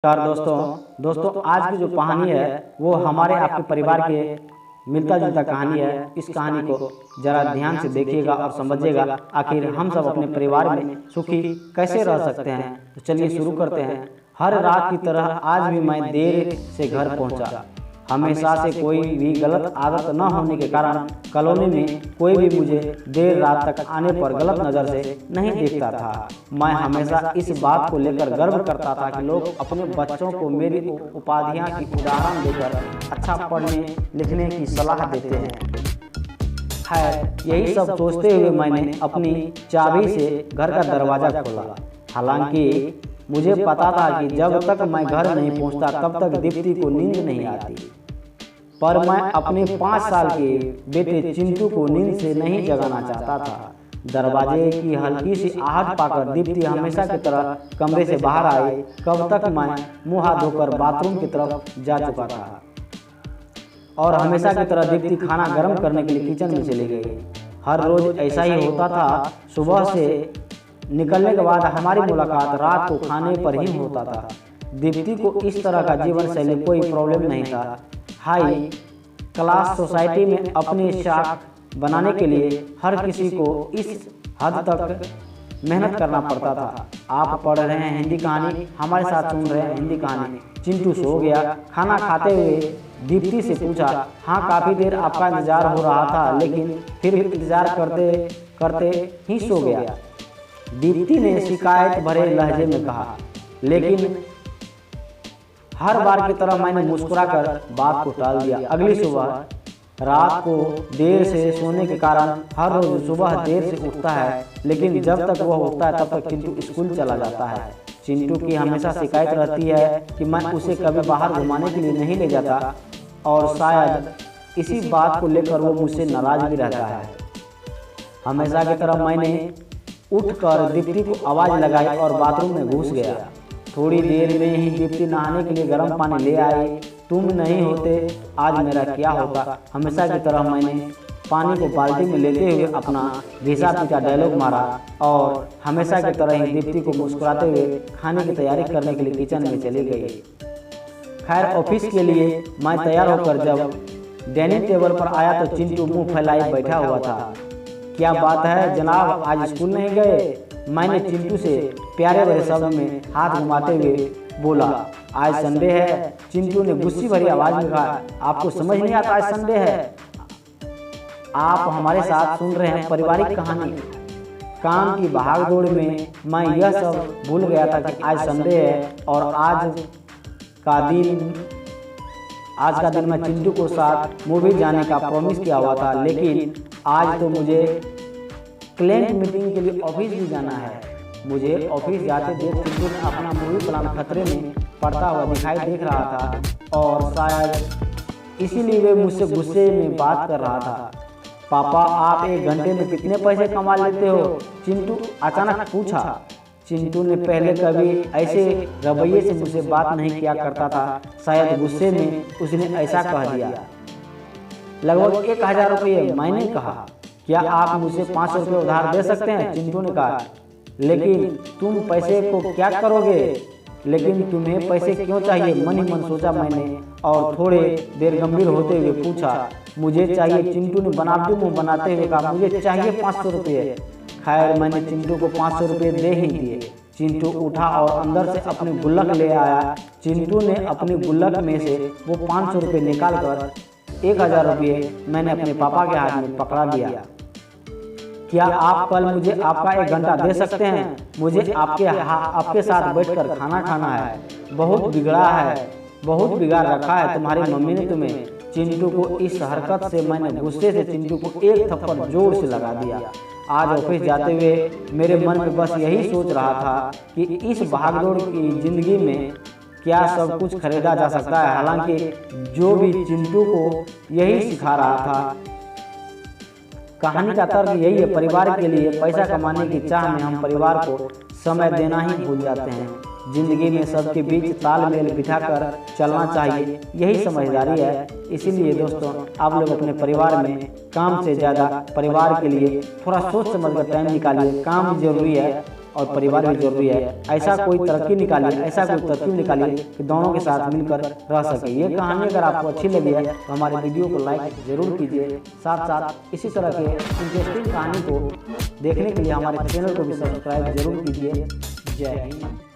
नमस्कार दोस्तों आज की जो कहानी है वो हमारे आपके परिवार के मिलता जुलता कहानी है। इस कहानी को जरा ध्यान से देखिएगा और समझिएगा आखिर हम सब अपने परिवार में सुखी कैसे रह सकते हैं। तो चलिए शुरू करते हैं। हर रात की तरह आज भी मैं देर से घर पहुंचा। हमेशा से कोई भी गलत आदत न होने के कारण कॉलोनी में कोई भी मुझे देर रात तक आने पर गलत नज़र से नहीं देखता था। मैं हमेशा इस बात को लेकर गर्व करता था कि लोग अपने बच्चों को मेरी उपाधियां की उदाहरण देकर अच्छा पढ़ने लिखने की सलाह देते हैं। खैर यही सब सोचते हुए मैंने अपनी चाबी से घर का दरवाज़ा खोला। हालांकि मुझे पता था कि जब तक मैं घर नहीं पहुंचता तब तक दीप्ति को नींद नहीं आती, पर मैं अपने 5 साल के बेटे चिंटू को नींद से नहीं जगाना चाहता था। दरवाजे की हल्की सी आहट पाकर दीप्ति हमेशा की तरह कमरे से बाहर आई। कब तक मैं मुंह हाथ धोकर बाथरूम की तरफ जा चुका था और हमेशा की तरह दीप्ति खाना गर्म करने के लिए किचन में चली गई। हर रोज ऐसा ही होता था। सुबह से निकलने के बाद हमारी मुलाकात रात को खाने पर ही होता था। दीप्ति को इस तरह का जीवन शैली कोई प्रॉब्लम नहीं था। हाई क्लास सोसाइटी में अपनी शाख बनाने के लिए हर किसी को इस हद तक मेहनत करना पड़ता था। आप पढ़ रहे हैं हिंदी कहानी, हमारे साथ सुन रहे हैं हिंदी कहानी। चिंटू सो गया। खाना खाते हुए दीप्ति से पूछा, हाँ काफ़ी देर आपका इंतज़ार हो रहा था, लेकिन फिर इंतज़ार करते करते ही सो गया। दीप्ति ने शिकायत भरे लहजे में कहा, लेकिन हर बार की तरह मैंने मुस्कुराकर बात को टाल दिया। अगली सुबह रात को देर से सोने के कारण हर रोज सुबह देर से उठता है, लेकिन जब तक वह उठता है तब तक चिंटू स्कूल चला जाता है। चिंटू की हमेशा शिकायत रहती है कि मैं उसे कभी बाहर घुमाने के लिए नहीं ले जाता और शायद इसी बात को लेकर वो मुझसे नाराज भी रहता है। हमेशा की तरह मैंने उठकर दीप्ति को आवाज़ लगाई और बाथरूम में घुस गया। थोड़ी देर में ही दीप्ति नहाने के लिए गर्म पानी ले आई। तुम नहीं होते आज मेरा क्या होता। हमेशा की तरह मैंने पानी को बाल्टी में लेते हुए अपना घिसा पीटा डायलॉग मारा और हमेशा की तरह ही दीप्ति को मुस्कुराते हुए खाने की तैयारी करने के लिए किचन में चली गई। खैर ऑफिस के लिए मैं तैयार होकर जब डाइनिंग टेबल पर आया तो चिंटू मुँह फैलाए बैठा हुआ था। क्या बात है जनाब, आज स्कूल नहीं गए? मैंने चिंटू से प्यारे भरे शब्द में हाथ घुमाते हुए बोला, आज संडे है। चिंटू ने गुस्से भरी आवाज में कहा, आपको समझ नहीं आता आज संडे है? आप हमारे साथ सुन रहे हैं पारिवारिक कहानी। काम की भागदौड़ में मैं यह सब भूल गया था कि आज संडे है और आज का दिन मैं चिंटू को साथ मूवी जाने का प्रॉमिस किया हुआ था, लेकिन आज तो मुझे क्लाइंट मीटिंग के लिए ऑफिस भी जाना है। मुझे ऑफिस जाते देख चिंटू ने अपना मूवी प्लान खतरे में पड़ता हुआ दिखाई देख रहा था और शायद इसीलिए वे मुझसे गुस्से में बात कर रहा था। पापा आप 1 घंटे में कितने पैसे कमा लेते हो? चिंटू अचानक पूछा। चिंटू ने पहले कभी ऐसे रवैये से मुझसे बात नहीं किया करता था। शायद गुस्से में उसने ऐसा कह दिया। लगभग 1000 रुपये। मैंने कहा, क्या आप मुझे 500 रुपये उधार दे सकते हैं? चिंटू ने कहा, लेकिन तुम पैसे को क्या करोगे? लेकिन तुम्हें पैसे क्यों चाहिए? मन ही मन सोचा मैंने और थोड़े देर गंभीर होते हुए पूछा, मुझे चाहिए। चिंटू ने बनावटी मुंह बनाते हुए कहा, मुझे चाहिए 500 रुपये। खैर मैंने चिंटू को 500 रुपये दे ही दिए। चिंटू उठा और अंदर से अपनी गुल्लक ले आया। चिंटू ने अपनी गुल्लक में से वो 500 रुपये निकाल कर 1000 रुपये मैंने अपने पापा के हाथ में पकड़ा दिया। क्या आप कल मुझे आपका 1 घंटा दे सकते हैं? मुझे आपके साथ बैठकर खाना खाना है। बहुत बिगाड़ रखा है तुम्हारी मम्मी ने तुम्हें। चिंटू को इस हरकत से मैंने गुस्से से चिंटू को एक थप्पड़ जोर से लगा दिया। आज ऑफिस जाते हुए मेरे मन में बस यही सोच रहा था कि इस भागदौड़ की जिंदगी में क्या सब कुछ खरीदा जा सकता है। हालांकि जो भी चिंटू को यही सिखा रहा था। कहानी का तर्क यही है, परिवार के लिए पैसा कमाने की चाह में हम परिवार को समय देना ही भूल जाते हैं। जिंदगी में सबके बीच तालमेल बिठाकर चलना चाहिए, यही समझदारी है। इसीलिए दोस्तों आप लोग अपने परिवार में काम से ज़्यादा परिवार के लिए थोड़ा सोच समझ कर टाइम निकालिए। काम जरूरी है। और परिवार भी जरूरी है। ऐसा कोई तरक्की निकालिए, ऐसा कोई तरकीब निकालिए कि दोनों के साथ मिलकर रह सके। ये कहानी अगर आपको अच्छी लगी है तो हमारे वीडियो को लाइक जरूर कीजिए। साथ साथ इसी तरह के इंटरेस्टिंग कहानी को देखने के लिए हमारे चैनल को भी सब्सक्राइब जरूर कीजिए। जय हिंद।